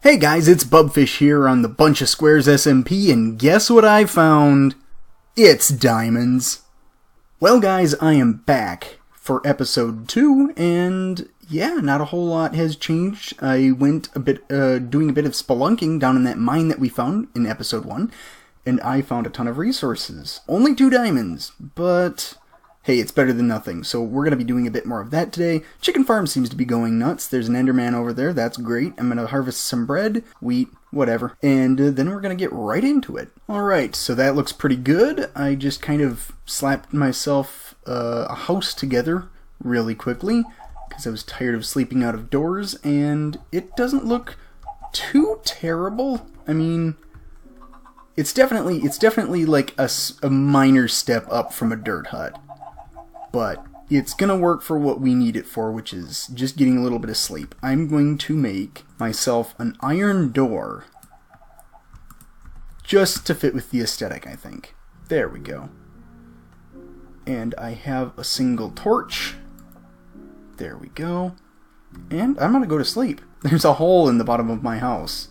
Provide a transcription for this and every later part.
Hey guys, it's Bubfish here on the BunchaSquares SMP, and guess what I found? It's diamonds. Well guys, I am back for episode 2, and yeah, not a whole lot has changed. I went doing a bit of spelunking down in that mine that we found in episode 1, and I found a ton of resources. Only 2 diamonds, but hey, it's better than nothing, so we're going to be doing a bit more of that today. Chicken farm seems to be going nuts. There's an Enderman over there. That's great. I'm going to harvest some bread, wheat, whatever, and then we're going to get right into it. Alright, so that looks pretty good. I just kind of slapped myself a house together really quickly because I was tired of sleeping out of doors, and it doesn't look too terrible. I mean, it's definitely like a minor step up from a dirt hut. But it's going to work for what we need it for, which is just getting a little bit of sleep. I'm going to make myself an iron door just to fit with the aesthetic, I think. There we go. And I have a single torch. There we go. And I'm going to go to sleep. There's a hole in the bottom of my house.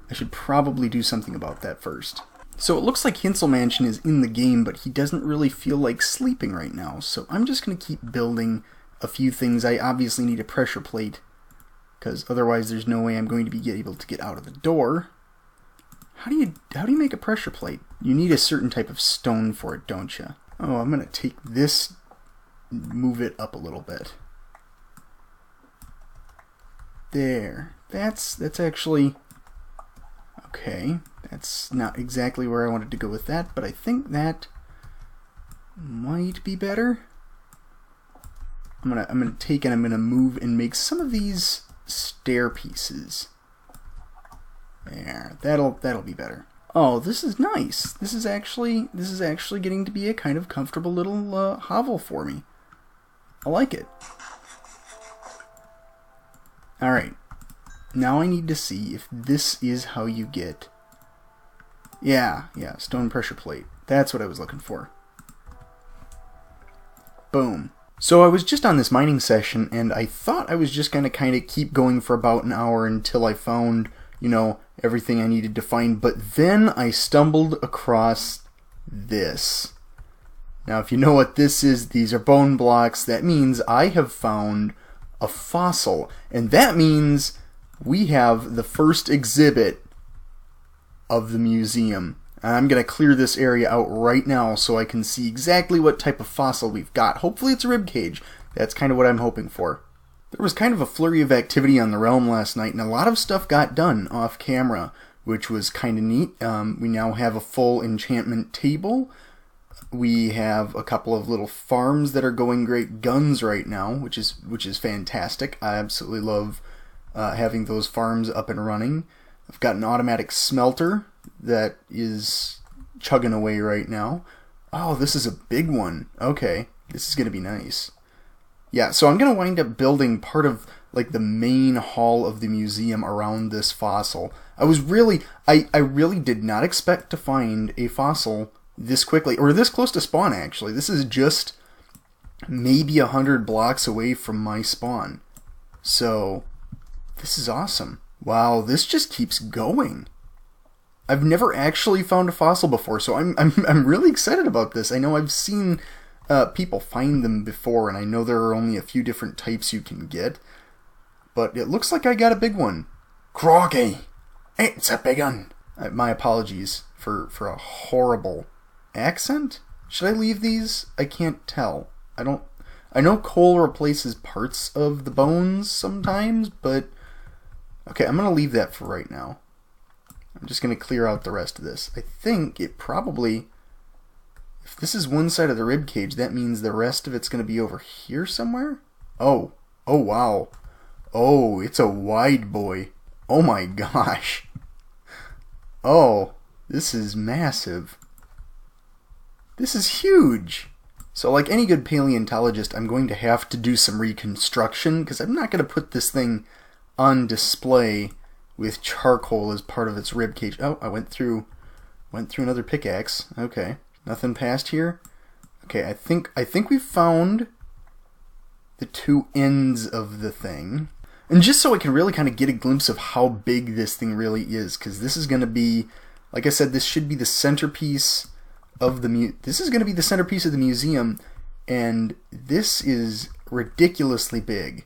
I should probably do something about that first. So it looks like Hinsel Mansion is in the game, but he doesn't really feel like sleeping right now. So I'm just going to keep building a few things. I obviously need a pressure plate, because otherwise there's no way I'm going to be able to get out of the door. How do you make a pressure plate? You need a certain type of stone for it, don't you? Oh, I'm going to take this, move it up a little bit. There. That's actually okay. That's not exactly where I wanted to go with that, but I think that might be better. I'm gonna take and I'm gonna move and make some of these stair pieces. There, that'll be better. Oh, this is nice. This is actually getting to be a kind of comfortable little hovel for me. I like it. All right. Now I need to see if this is how you get. Yeah, stone pressure plate. That's what I was looking for. Boom. So I was just on this mining session, and I thought I was just going to kind of keep going for about an hour until I found, everything I needed to find. But then I stumbled across this. Now, if you know what this is, these are bone blocks. That means I have found a fossil. And that means we have the first exhibit of the museum. I'm going to clear this area out right now so I can see exactly what type of fossil we've got. Hopefully it's a ribcage. That's kind of what I'm hoping for. There was kind of a flurry of activity on the realm last night, and a lot of stuff got done off camera, which was kind of neat. We now have a full enchantment table. We have a couple of little farms that are going great guns right now, which is fantastic. I absolutely love having those farms up and running. I've got an automatic smelter that is chugging away right now. Oh, this is a big one. Okay, this is going to be nice. Yeah, so I'm going to wind up building part of like the main hall of the museum around this fossil. I really did not expect to find a fossil this quickly, or this close to spawn actually. This is just maybe 100 blocks away from my spawn. So this is awesome. Wow, this just keeps going. I've never actually found a fossil before, so I'm really excited about this. I know I've seen people find them before, and I know there are only a few different types you can get, but it looks like I got a big one. Groggy, it's a big one. My apologies for a horrible accent. Should I leave these? I can't tell. I know coal replaces parts of the bones sometimes, but okay, I'm going to leave that for right now. I'm just going to clear out the rest of this. I think it probably, if this is one side of the rib cage, that means the rest of it's going to be over here somewhere? Oh wow. Oh, it's a wide boy. Oh my gosh. Oh, this is massive. This is huge. So like any good paleontologist, I'm going to have to do some reconstruction, because I'm not going to put this thing on display with charcoal as part of its rib cage. Oh, I went through another pickaxe. Okay, nothing past here. Okay, I think we found the 2 ends of the thing. And just so I can really kind of get a glimpse of how big this thing really is, because this is going to be, like I said, this should be the centerpiece of the this is going to be the centerpiece of the museum, and this is ridiculously big.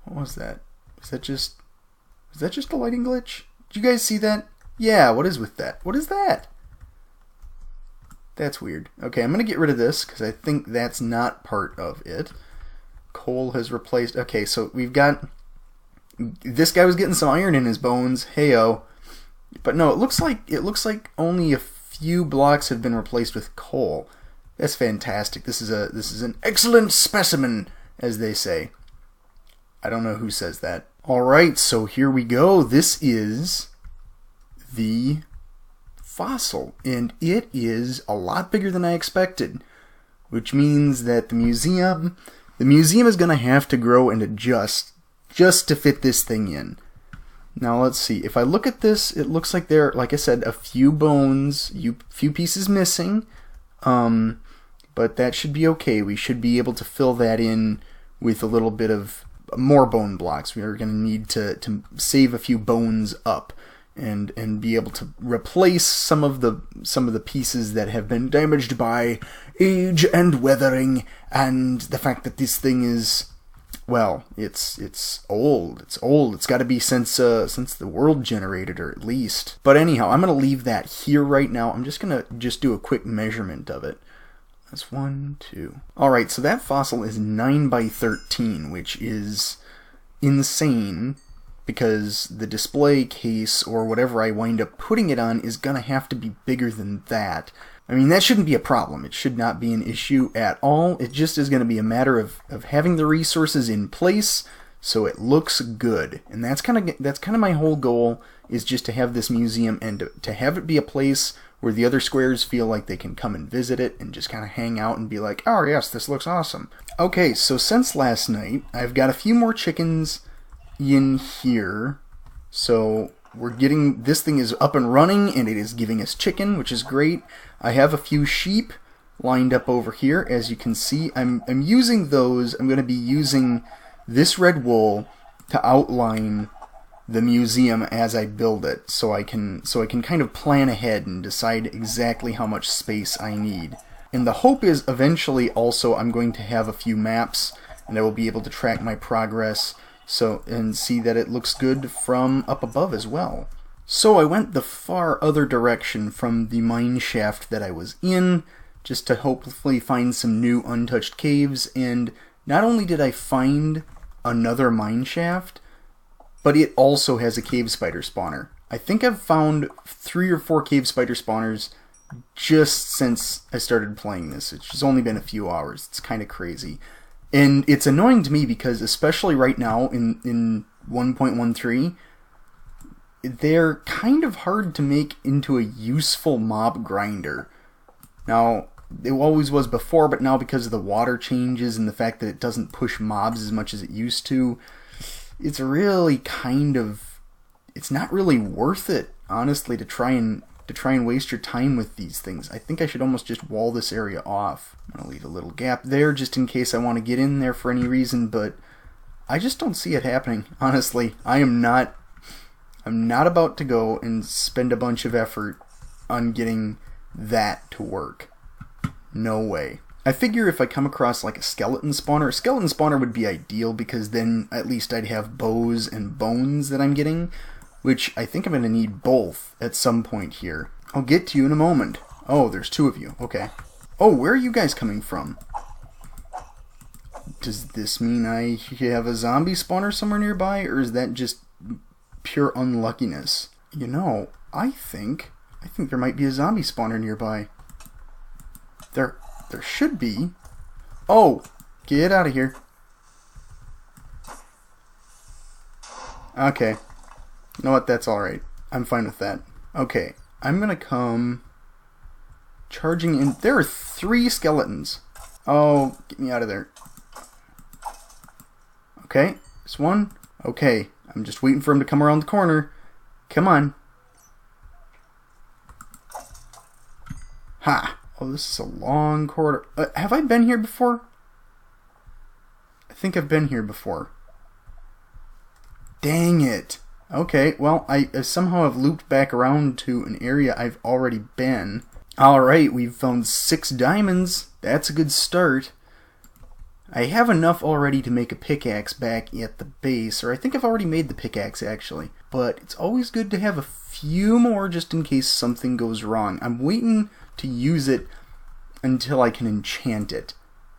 What was that? Is that just a lighting glitch? Did you guys see that? Yeah, what is with that? What is that? That's weird. Okay, I'm going to get rid of this because I think that's not part of it. Coal has replaced... Okay, so we've got... This guy was getting some iron in his bones. Heyo. But no, it looks like only a few blocks have been replaced with coal. That's fantastic. This is an excellent specimen, as they say. I don't know who says that. Alright, so here we go. This is the fossil, and it is a lot bigger than I expected, which means that the museum is going to have to grow and adjust just to fit this thing in. Now let's see. If I look at this, it looks like there, like I said, a few bones, few pieces missing, but that should be okay. We should be able to fill that in with a little bit of more bone blocks. We are going to need to save a few bones up and be able to replace some of the pieces that have been damaged by age and weathering and the fact that this thing is, well, it's old. It's old. It's got to be since the world generated, or at least. But anyhow, I'm going to leave that here right now. I'm just going to do a quick measurement of it. That's 1, 2. Alright, so that fossil is 9 by 13, which is insane, because the display case, or whatever I wind up putting it on, is going to have to be bigger than that. I mean, that shouldn't be a problem. It should not be an issue at all. It just is going to be a matter of having the resources in place so it looks good. And that's kind of my whole goal, is just to have this museum and to have it be a place where the other squares feel like they can come and visit it and just kind of hang out and be like, oh yes, this looks awesome. Okay, so since last night, I've got a few more chickens in here. So we're getting, this thing is up and running and it is giving us chicken, which is great. I have a few sheep lined up over here. As you can see, I'm using those. I'm going to be using this red wool to outline the museum as I build it, so I can kind of plan ahead and decide exactly how much space I need. And the hope is eventually also I'm going to have a few maps, and I will be able to track my progress and see that it looks good from up above as well. So I went the far other direction from the mine shaft that I was in, just to hopefully find some new untouched caves, and not only did I find another mine shaft, but it also has a cave spider spawner. I think I've found 3 or 4 cave spider spawners just since I started playing this. It's just only been a few hours. It's kind of crazy. And it's annoying to me because, especially right now in 1.13, they're kind of hard to make into a useful mob grinder. Now, it always was before, but now because of the water changes and the fact that it doesn't push mobs as much as it used to, it's really it's not really worth it, honestly, to try and waste your time with these things. I think I should almost just wall this area off. I'm going to leave a little gap there just in case I want to get in there for any reason, but I just don't see it happening, honestly. I'm not about to go and spend a bunch of effort on getting that to work. No way. I figure if I come across like a skeleton spawner would be ideal, because then at least I'd have bows and bones that I'm getting, which I think I'm going to need both at some point here. I'll get to you in a moment. Oh, there's 2 of you. Okay. Oh, where are you guys coming from? Does this mean I have a zombie spawner somewhere nearby, or is that just pure unluckiness? You know, I think there might be a zombie spawner nearby. There should be. Oh, get out of here. Okay. You know what? That's alright. I'm fine with that. Okay. I'm gonna come charging in. There are 3 skeletons. Oh, get me out of there. Okay. This one. Okay. I'm just waiting for him to come around the corner. Come on. Ha! Oh, this is a long corridor. Have I been here before? I think I've been here before. Dang it. Okay, well, I somehow have looped back around to an area I've already been. Alright, we've found 6 diamonds. That's a good start. I have enough already to make a pickaxe back at the base, or I think I've already made the pickaxe actually. But it's always good to have a few more just in case something goes wrong. I'm waiting to use it until I can enchant it.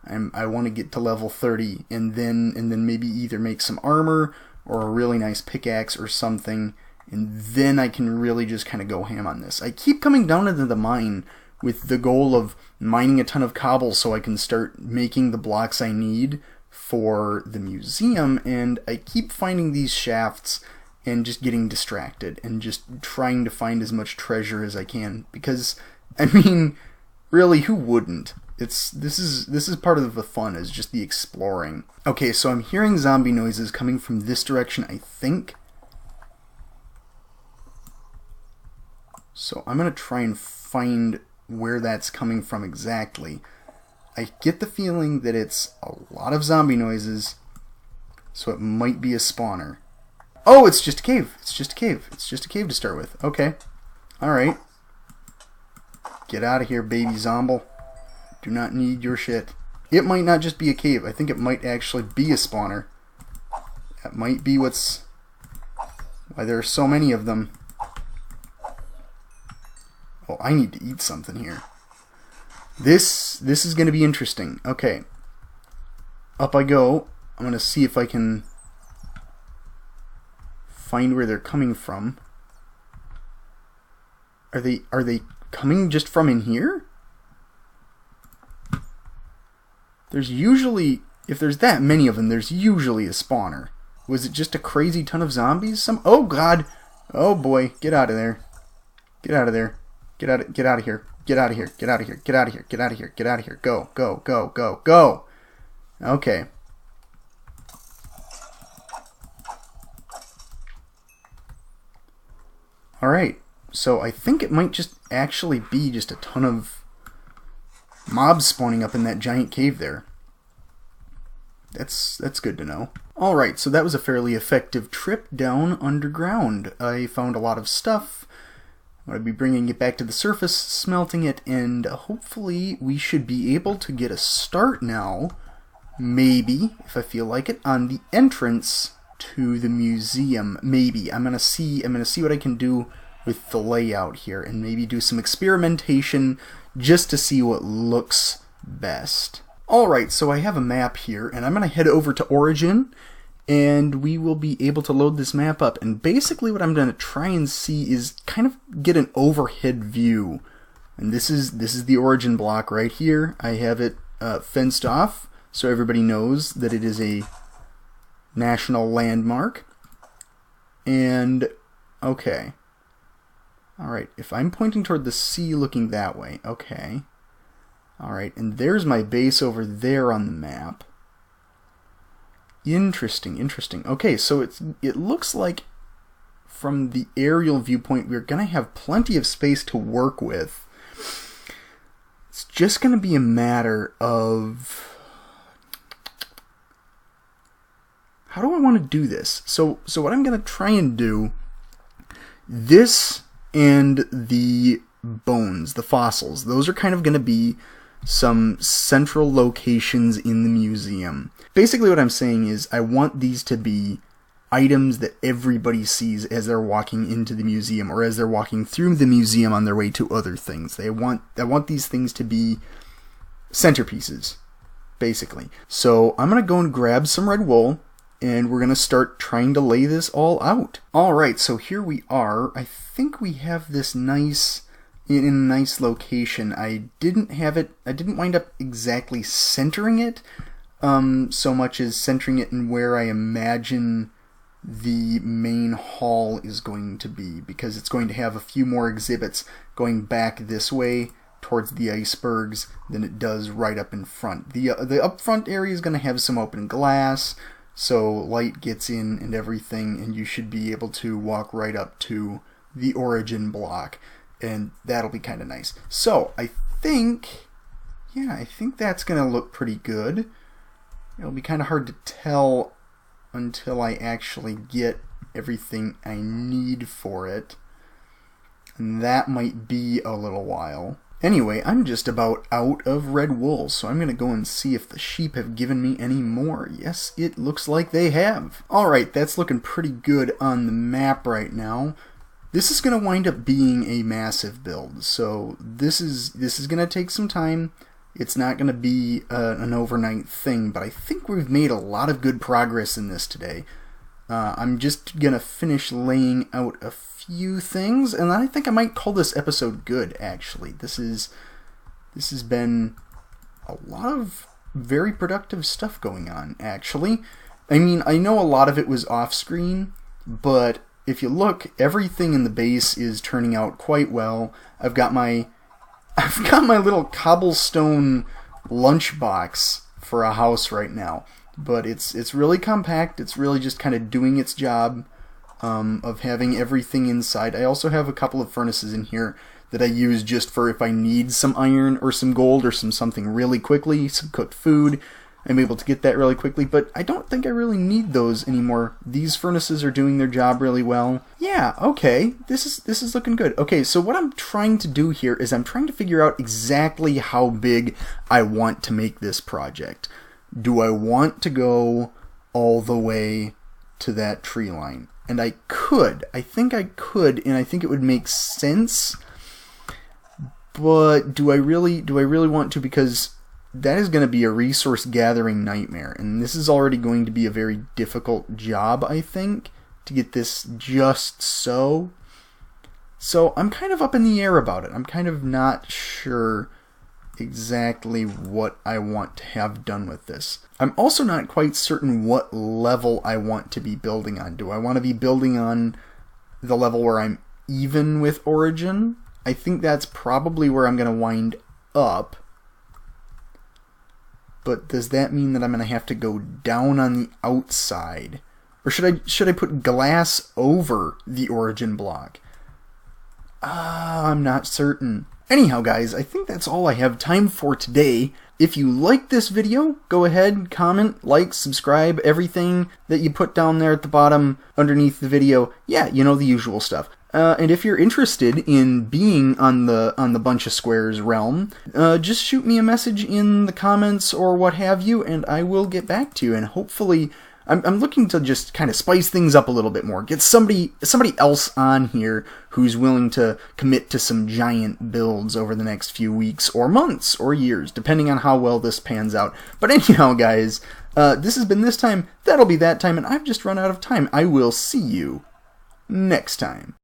I want to get to level 30 and then maybe either make some armor or a really nice pickaxe or something, and then I can really just kind of go ham on this. I keep coming down into the mine with the goal of mining a ton of cobble so I can start making the blocks I need for the museum, and I keep finding these shafts and just getting distracted and just trying to find as much treasure as I can, because, I mean, really, who wouldn't? This is part of the fun, is just the exploring. Okay, so I'm hearing zombie noises coming from this direction, I think. So I'm gonna try and find where that's coming from exactly. I get the feeling that it's a lot of zombie noises, so it might be a spawner. Oh, it's just a cave. It's just a cave. It's just a cave to start with. Okay. Alright. Get out of here, baby zombie. Do not need your shit. It might not just be a cave. I think it might actually be a spawner. That might be why there are so many of them. Oh, I need to eat something here. This is going to be interesting. Okay. Up I go. I'm going to see if I can find where they're coming from. Are they coming just from in here? There's usually, if there's that many of them, there's usually a spawner. Was it just a crazy ton of zombies? Oh god. Oh boy, get out of there. Get out of there. Get out of here. Get out of here. Get out of here. Get out of here. Get out of here. Get out of here. Go, go, go, go, go. Okay. Alright. So I think it might just actually be just a ton of mobs spawning up in that giant cave there. That's good to know. Alright, so that was a fairly effective trip down underground. I found a lot of stuff. I'm going to be bringing it back to the surface, smelting it, and hopefully we should be able to get a start now, maybe, if I feel like it, on the entrance to the museum. Maybe. I'm going to see what I can do with the layout here, and maybe do some experimentation just to see what looks best. Alright, so I have a map here, and I'm going to head over to Origin, and we will be able to load this map up. And basically what I'm going to try and see is kind of get an overhead view. And this is the Origin block right here. I have it fenced off, so everybody knows that it is a national landmark. And, okay. Alright, if I'm pointing toward the sea looking that way, okay. Alright, and there's my base over there on the map. Interesting, interesting. Okay, so it looks like from the aerial viewpoint we're going to have plenty of space to work with. It's just going to be a matter of... how do I want to do this? So what I'm going to try and do... this... and the bones, the fossils, those are kind of going to be some central locations in the museum. Basically what I'm saying is I want these to be items that everybody sees as they're walking into the museum or as they're walking through the museum on their way to other things. I want these things to be centerpieces, basically. So I'm going to go and grab some red wool, and we're going to start trying to lay this all out. Alright, so here we are. I think we have this nice, in a nice location. I didn't wind up exactly centering it, so much as centering it in where I imagine the main hall is going to be, because it's going to have a few more exhibits going back this way towards the icebergs than it does right up in front. The up front area is going to have some open glass, so light gets in and everything, and you should be able to walk right up to the Origin block, and that'll be kind of nice. So I think that's going to look pretty good. it'll be kind of hard to tell until I actually get everything I need for it. And that might be a little while. Anyway, I'm just about out of red wool, so I'm going to go and see if the sheep have given me any more. Yes, it looks like they have. Alright, that's looking pretty good on the map right now. This is going to wind up being a massive build, so this is going to take some time. It's not going to be an overnight thing, but I think we've made a lot of good progress in this today. I'm just going to finish laying out a few things, and I think I might call this episode good, actually. This has been a lot of very productive stuff going on, actually. I mean, I know a lot of it was off-screen, but if you look, everything in the base is turning out quite well. I've got my little cobblestone lunchbox for a house right now, but it's really compact. It's really just kind of doing its job of having everything inside. I also have a couple of furnaces in here that I use just for if I need some iron or some gold or something really quickly, some cooked food. I'm able to get that really quickly, but I don't think I really need those anymore. These furnaces are doing their job really well. Yeah, okay, this is looking good. Okay, so what I'm trying to do here is I'm trying to figure out exactly how big I want to make this project. Do I want to go all the way to that tree line? And I think I could, and I think it would make sense. But do I really want to? Because that is going to be a resource gathering nightmare, and this is already going to be a very difficult job, I think, to get this just so. So I'm kind of up in the air about it. I'm kind of not sure exactly what I want to have done with this. I'm also not quite certain what level I want to be building on. Do I want to be building on the level where I'm even with Origin? I think that's probably where I'm going to wind up. But does that mean that I'm going to have to go down on the outside? Or should I put glass over the Origin block? I'm not certain. Anyhow, guys, I think that's all I have time for today. If you like this video, go ahead, comment, like, subscribe, everything that you put down there at the bottom underneath the video. Yeah, you know, the usual stuff. And if you're interested in being on the BunchaSquares realm, just shoot me a message in the comments or what have you, and I will get back to you. And hopefully, I'm looking to just kind of spice things up a little bit more. Get somebody else on here who's willing to commit to some giant builds over the next few weeks or months or years, depending on how well this pans out. But anyhow, guys, this has been this time, that'll be that time, and I've just run out of time. I will see you next time.